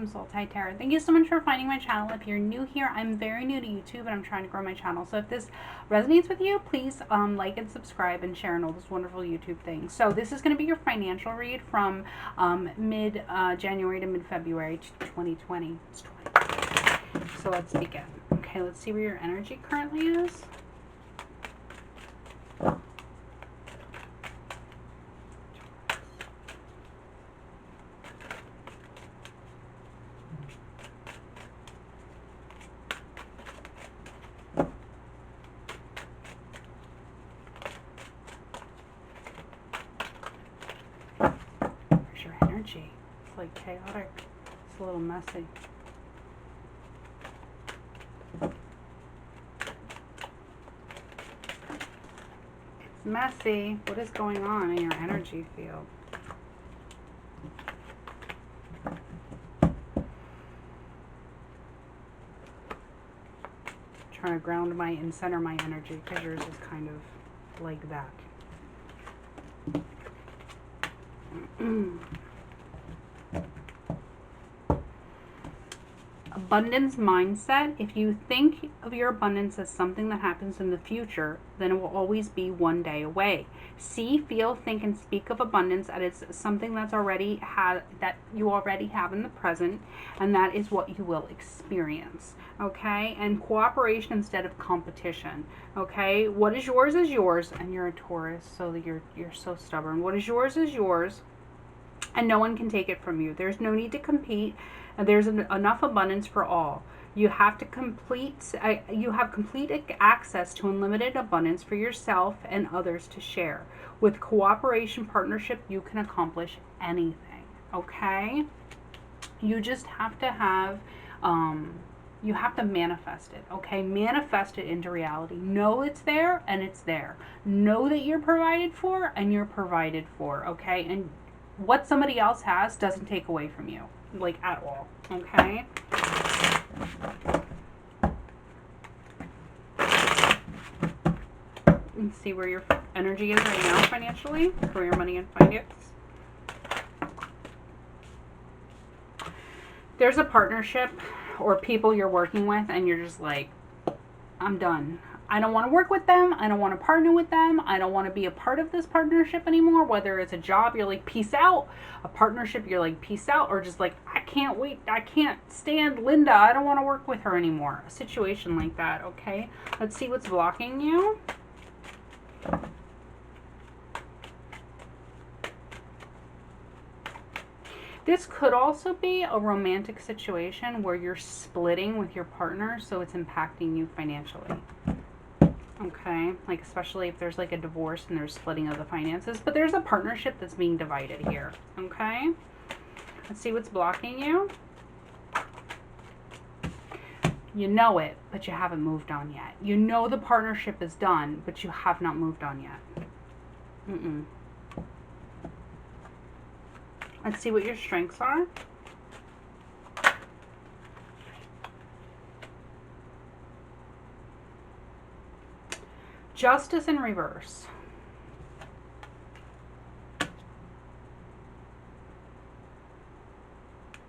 from Soul Tide Tarot. Thank you so much for finding my channel. If you're new here, I'm very new to YouTube and I'm trying to grow my channel. So if this resonates with you, please like and subscribe and share and all those wonderful YouTube things. So this is going to be your financial read from mid-January to mid-February 2020. So let's begin. Okay, let's see where your energy currently is. It's like chaotic. It's a little messy. It's messy. What is going on in your energy field? Trying to ground and center my energy because yours is kind of like that. Abundance mindset. If you think of your abundance as something that happens in the future, then it will always be one day away. See, feel, think, and speak of abundance as it's something that you already have in the present, and that is what you will experience. Okay, and cooperation instead of competition. Okay, what is yours, and you're a Taurus, so you're so stubborn. What is yours, and no one can take it from you. There's no need to compete. There's enough abundance for all. You have complete access to unlimited abundance for yourself and others to share. With cooperation, partnership, you can accomplish anything. Okay? You just have to have, you have to manifest it. Okay? Manifest it into reality. Know it's there and it's there. Know that you're provided for and you're provided for. Okay? And what somebody else has doesn't take away from you. Like at all. Okay? Let's see where your energy is right now financially, for your money and finance. There's a partnership or people you're working with and you're just like, I'm done. I don't want to work with them. I don't want to partner with them. I don't want to be a part of this partnership anymore. Whether it's a job, you're like, peace out. A partnership, you're like, peace out. Or just like, I can't wait. I can't stand Linda. I don't want to work with her anymore. A situation like that, okay? Let's see what's blocking you. This could also be a romantic situation where you're splitting with your partner, so it's impacting you financially. Okay, like especially if there's like a divorce and there's splitting of the finances, but there's a partnership that's being divided here. Okay, let's see what's blocking you. You know it, but you haven't moved on yet. You know the partnership is done, but you have not moved on yet. Let's see what your strengths are. Justice in reverse.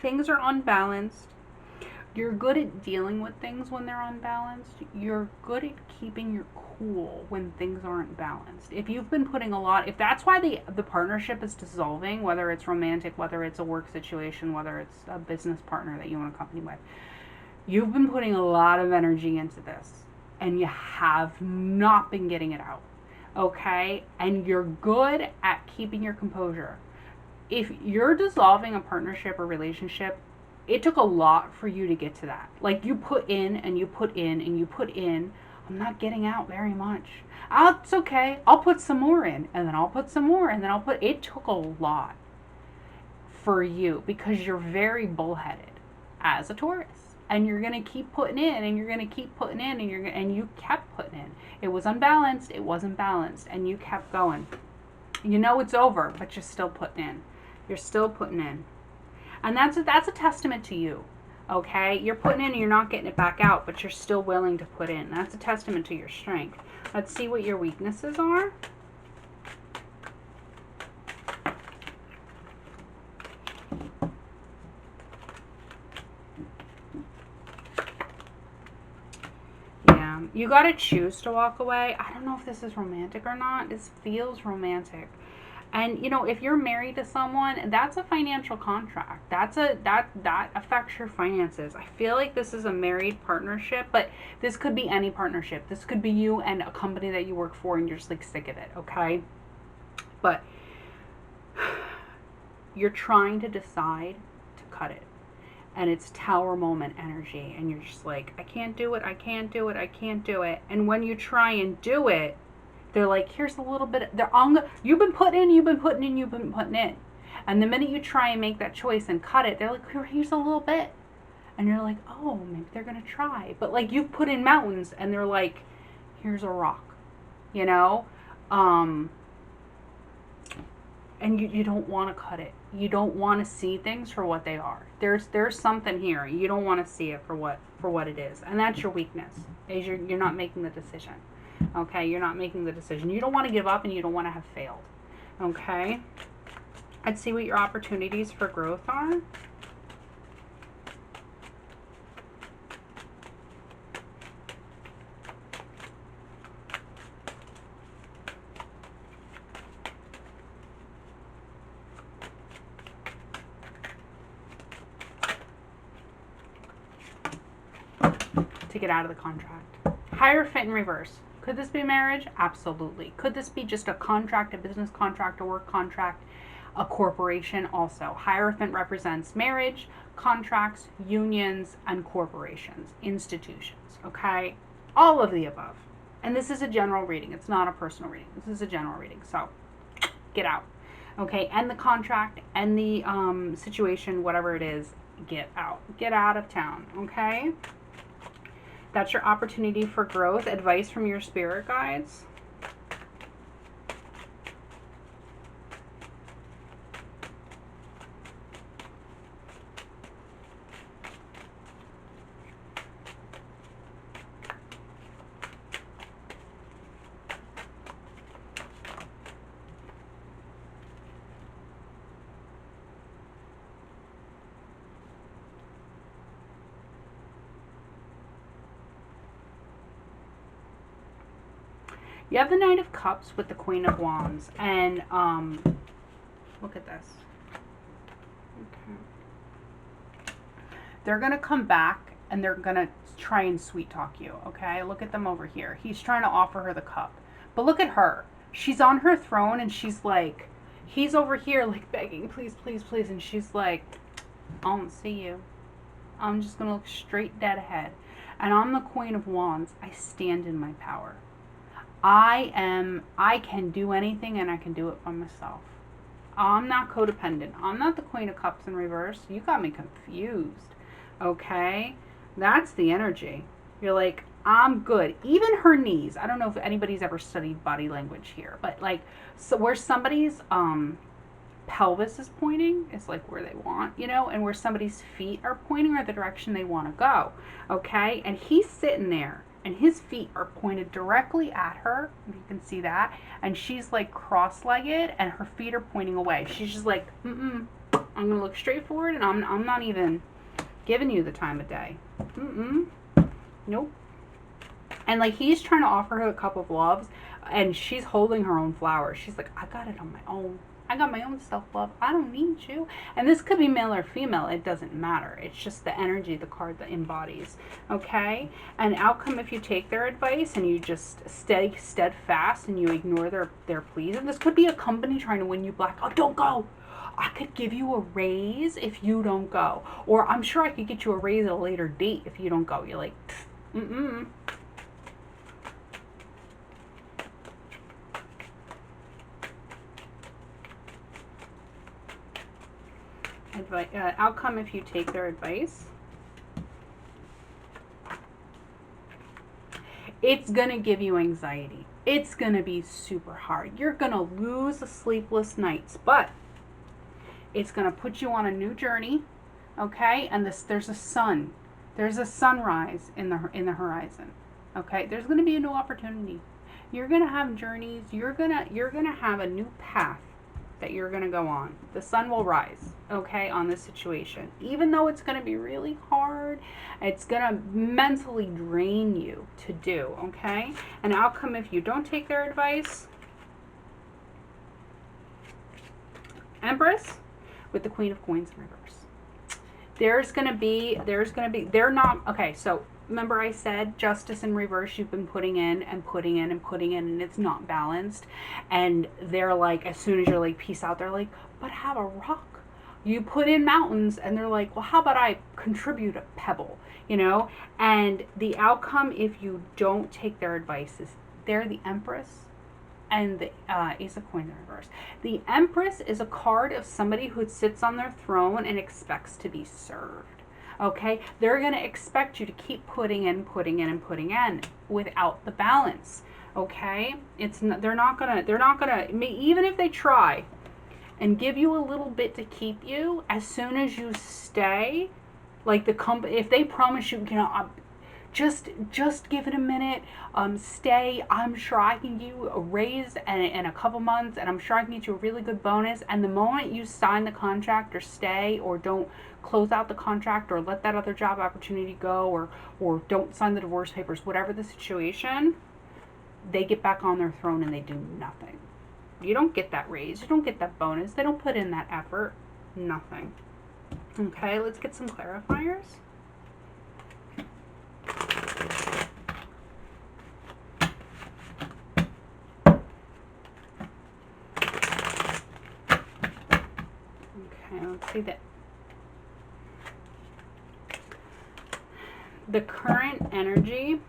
Things are unbalanced. You're good at dealing with things when they're unbalanced. You're good at keeping your cool when things aren't balanced. If you've been putting a lot, if that's why the partnership is dissolving, whether it's romantic, whether it's a work situation, whether it's a business partner that you want to company with, you've been putting a lot of energy into this and you have not been getting it out. Okay? And you're good at keeping your composure. If you're dissolving a partnership or relationship, it took a lot for you to get to that. Like you put in and you put in and you put in. I'm not getting out very much. It's okay. I'll put some more in and then I'll put some more and then I'll put. It took a lot for you because you're very bullheaded as a Taurus. And you're going to keep putting in and you're going to keep putting in and you kept putting in. It was unbalanced. It wasn't balanced. And you kept going. You know it's over, but you're still putting in. You're still putting in. And that's a testament to you, okay? You're putting in and you're not getting it back out, but you're still willing to put in. That's a testament to your strength. Let's see what your weaknesses are. You got to choose to walk away. I don't know if this is romantic or not. This feels romantic. And if you're married to someone, that's a financial contract. That affects your finances. I feel like this is a married partnership, but this could be any partnership. This could be you and a company that you work for and you're just like sick of it, okay? But you're trying to decide to cut it. And it's tower moment energy, and you're just like, I can't do it, I can't do it, I can't do it. And when you try and do it, they're like, here's a little bit. You've been putting in, you've been putting in, you've been putting in. And the minute you try and make that choice and cut it, they're like, here's a little bit. And you're like, oh, maybe they're going to try. But like you've put in mountains, and they're like, here's a rock, you know? And you don't want to cut it. You don't want to see things for what they are. There's something here. You don't want to see it for what it is. And that's your weakness. Is you're not making the decision. Okay? You're not making the decision. You don't want to give up, and you don't want to have failed. Okay? Let's see what your opportunities for growth are. To get out of the contract. Hierophant in reverse. Could this be marriage? Absolutely. Could this be just a contract, a business contract, a work contract, a corporation? Also. Hierophant represents marriage, contracts, unions, and corporations, institutions. Okay? All of the above. And this is a general reading. It's not a personal reading. This is a general reading. So, get out. Okay? End the contract, end the situation, whatever it is, get out. Get out of town. Okay? That's your opportunity for growth. Advice from your spirit guides. You have the Knight of Cups with the Queen of Wands. And look at this. Okay. They're going to come back and they're going to try and sweet talk you. Okay? Look at them over here. He's trying to offer her the cup. But look at her. She's on her throne and she's like, he's over here like begging, please, please, please. And she's like, I don't see you. I'm just going to look straight dead ahead. And I'm the Queen of Wands. I stand in my power. I can do anything and I can do it by myself. I'm not codependent. I'm not the Queen of Cups in reverse. You got me confused. Okay? That's the energy. You're like, I'm good. Even her knees. I don't know if anybody's ever studied body language here, but like, so where somebody's pelvis is pointing is like where they want, and where somebody's feet are pointing are the direction they want to go. Okay? And he's sitting there. And his feet are pointed directly at her. You can see that. And she's like cross-legged and her feet are pointing away. She's just like, I'm going to look straight forward and I'm not even giving you the time of day. Nope. And like he's trying to offer her a cup of loves and she's holding her own flowers. She's like, I got it on my own. I got my own self-love. I don't need you. And this could be male or female. It doesn't matter. It's just the energy, the card that embodies. Okay? And outcome if you take their advice and you just stay steadfast and you ignore their pleas. And this could be a company trying to win you back. Oh, don't go. I could give you a raise if you don't go. Or I'm sure I could get you a raise at a later date if you don't go. You're like, outcome if you take their advice. It's going to give you anxiety. It's going to be super hard. You're going to lose the sleepless nights, but it's going to put you on a new journey, okay? And there's a sun. There's a sunrise in the horizon, okay? There's going to be a new opportunity. You're going to have journeys. You're going to have a new path that you're going to go on. The sun will rise, okay, on this situation. Even though it's going to be really hard, it's going to mentally drain you to do, okay? An outcome if you don't take their advice. Empress with the Queen of Coins in reverse. They're not, okay, so remember I said Justice in reverse, you've been putting in and putting in and putting in, and it's not balanced. And they're like, as soon as you're like, peace out, they're like, but have a rock. You put in mountains, and they're like, well, how about I contribute a pebble, you know? And the outcome, if you don't take their advice, is they're the Empress and the Ace of Coins in reverse. The Empress is a card of somebody who sits on their throne and expects to be served. Okay, they're going to expect you to keep putting in without the balance. Okay, they're not gonna even if they try and give you a little bit to keep you. As soon as you stay, like the company, if they promise you, just give it a minute, stay. I'm sure I can give you a raise in a couple months, and I'm sure I can get you a really good bonus. And the moment you sign the contract or stay, or don't close out the contract, or let that other job opportunity go, or don't sign the divorce papers, whatever the situation, they get back on their throne and they do nothing. You don't get that raise, you don't get that bonus, they don't put in that effort, nothing. Okay, let's get some clarifiers. Okay, let's see that. The current energy,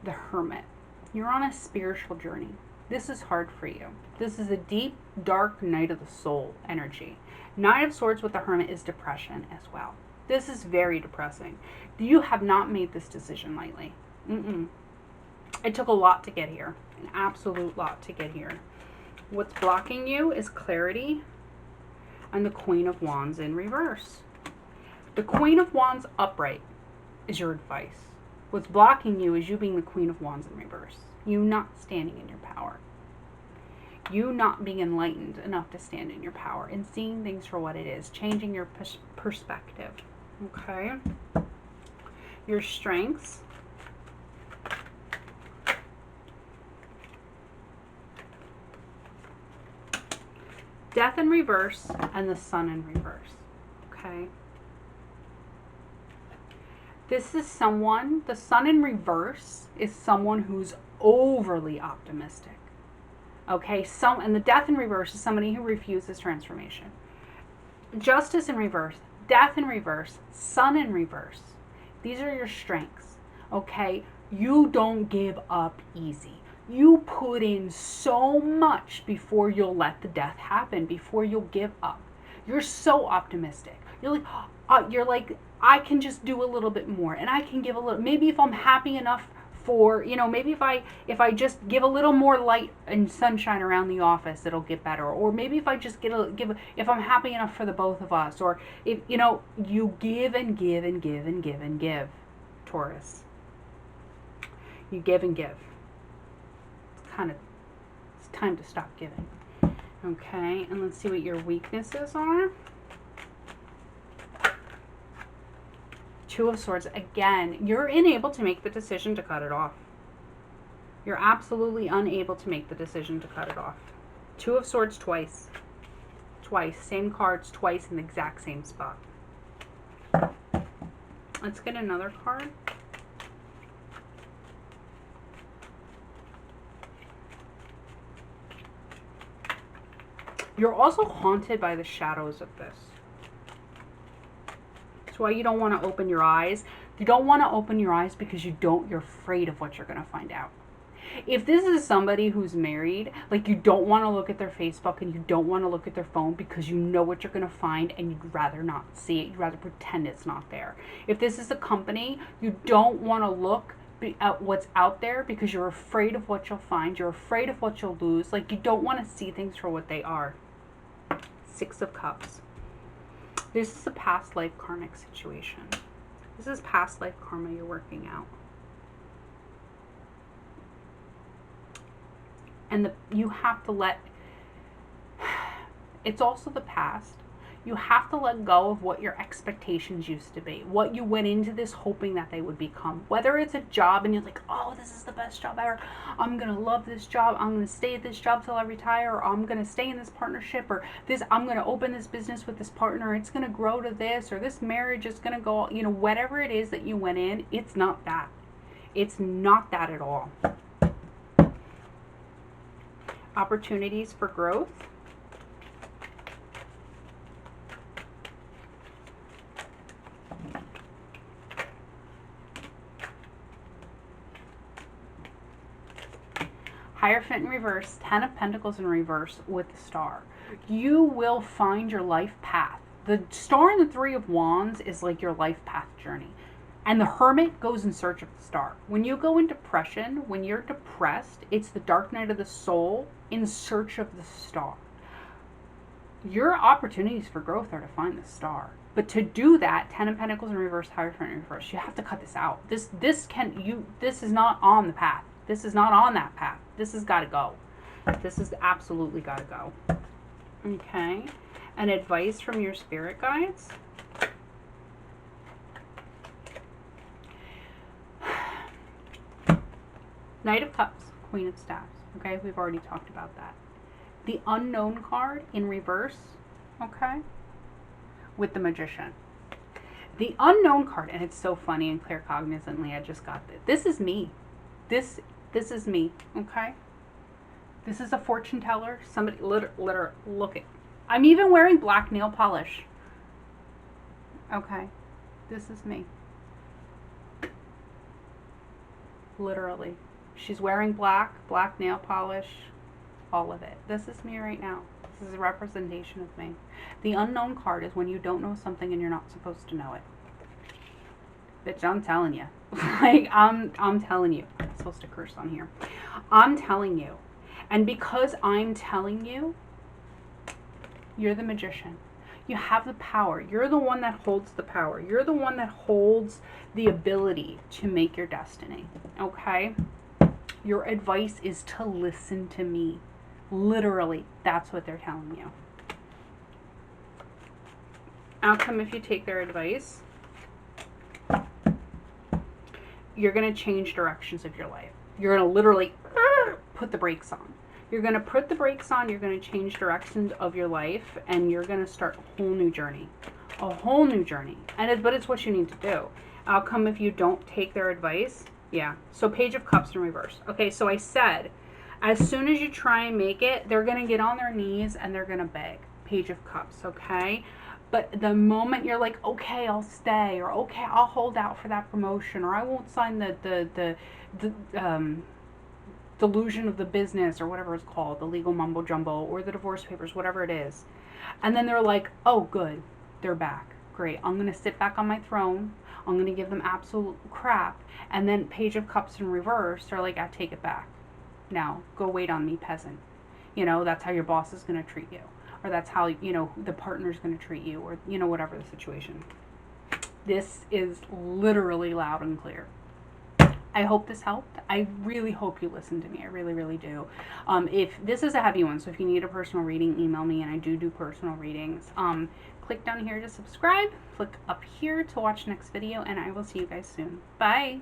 the Hermit. You're on a spiritual journey. This is hard for you. This is a deep, dark night of the soul energy. Knight of Swords with the Hermit is depression as well. This is very depressing. You have not made this decision lightly. It took a lot to get here. An absolute lot to get here. What's blocking you is clarity and the Queen of Wands in reverse. The Queen of Wands upright is your advice. What's blocking you is you being the Queen of Wands in reverse. You not standing in your power. You not being enlightened enough to stand in your power and seeing things for what it is. Changing your perspective. Okay? Your strengths. Death in reverse and the Sun in reverse. Okay? This is someone, the Sun in reverse is someone who's overly optimistic. Okay, and the Death in reverse is somebody who refuses transformation. Justice in reverse, Death in reverse, Sun in reverse. These are your strengths. Okay, you don't give up easy. You put in so much before you'll let the death happen, before you'll give up. You're so optimistic. You're like, I can just do a little bit more, and I can give a little. Maybe if I'm happy enough for, maybe if I just give a little more light and sunshine around the office, it'll get better. Or maybe if I just if I'm happy enough for the both of us, or if you give and give and give and give and give, Taurus. You give and give. It's time to stop giving. Okay, and let's see what your weaknesses are. Two of Swords. Again, you're unable to make the decision to cut it off. You're absolutely unable to make the decision to cut it off. Two of Swords twice. Twice. Same cards twice in the exact same spot. Let's get another card. You're also haunted by the shadows of this. That's why you don't want to open your eyes. You don't want to open your eyes because you're afraid of what you're going to find out. If this is somebody who's married, like, you don't want to look at their Facebook and you don't want to look at their phone because you know what you're going to find and you'd rather not see it. You'd rather pretend it's not there. If this is a company, you don't want to look at what's out there because you're afraid of what you'll find. You're afraid of what you'll lose. Like, you don't want to see things for what they are. Six of Cups. This is a past life karmic situation. This is past life karma you're working out. And you have to let, It's also the past. You have to let go of what your expectations used to be, what you went into this hoping that they would become. Whether it's a job and you're like, oh, this is the best job ever. I'm going to love this job. I'm going to stay at this job till I retire, or I'm going to stay in this partnership, or this, I'm going to open this business with this partner. It's going to grow to this, or this marriage is going to go, whatever it is that you went in, it's not that. It's not that at all. Opportunities for growth. Hierophant in reverse, 10 of Pentacles in reverse with the star. You will find your life path. The star and the 3 of Wands is like your life path journey. And the Hermit goes in search of the star. When you go in depression, when you're depressed, it's the dark night of the soul in search of the star. Your opportunities for growth are to find the star. But to do that, 10 of Pentacles in reverse, Hierophant in reverse, you have to cut this out. This is not on the path. This is not on that path. This has got to go. This has absolutely got to go. Okay. And advice from your spirit guides. Knight of Cups, Queen of Staffs. Okay, we've already talked about that. The Unknown card in reverse. Okay. With the Magician. The Unknown card, and it's so funny and claircognizantly, I just got this. This is me. This is me, okay? This is a fortune teller. Somebody, look at. I'm even wearing black nail polish. Okay, this is me. Literally. She's wearing black nail polish, all of it. This is me right now. This is a representation of me. The Unknown card is when you don't know something and you're not supposed to know it. Bitch, I'm telling you. Like, I'm telling you. I'm supposed to curse on here. I'm telling you. And because I'm telling you, you're the Magician. You have the power. You're the one that holds the power. You're the one that holds the ability to make your destiny. Okay? Your advice is to listen to me. Literally, that's what they're telling you. Outcome if you take their advice. You're going to change directions of your life. You're going to literally put the brakes on. You're going to put the brakes on. You're going to change directions of your life, and you're going to start a whole new journey. A whole new journey. But it's what you need to do. Outcome if you don't take their advice. Yeah. So Page of Cups in reverse. Okay, so I said, as soon as you try and make it, they're going to get on their knees and they're going to beg. Page of Cups, okay? But the moment you're like, okay, I'll stay, or okay, I'll hold out for that promotion, or I won't sign the delusion of the business, or whatever it's called, the legal mumbo jumbo, or the divorce papers, whatever it is. And then they're like, oh, good, they're back. Great, I'm going to sit back on my throne. I'm going to give them absolute crap. And then Page of Cups in reverse, they're like, I take it back. Now, go wait on me, peasant. That's how your boss is going to treat you. Or that's how, the partner's going to treat you, or, whatever the situation. This is literally loud and clear. I hope this helped. I really hope you listen to me. I really, really do. If this is a heavy one, so if you need a personal reading, email me, and I do personal readings. Click down here to subscribe. Click up here to watch next video, and I will see you guys soon. Bye.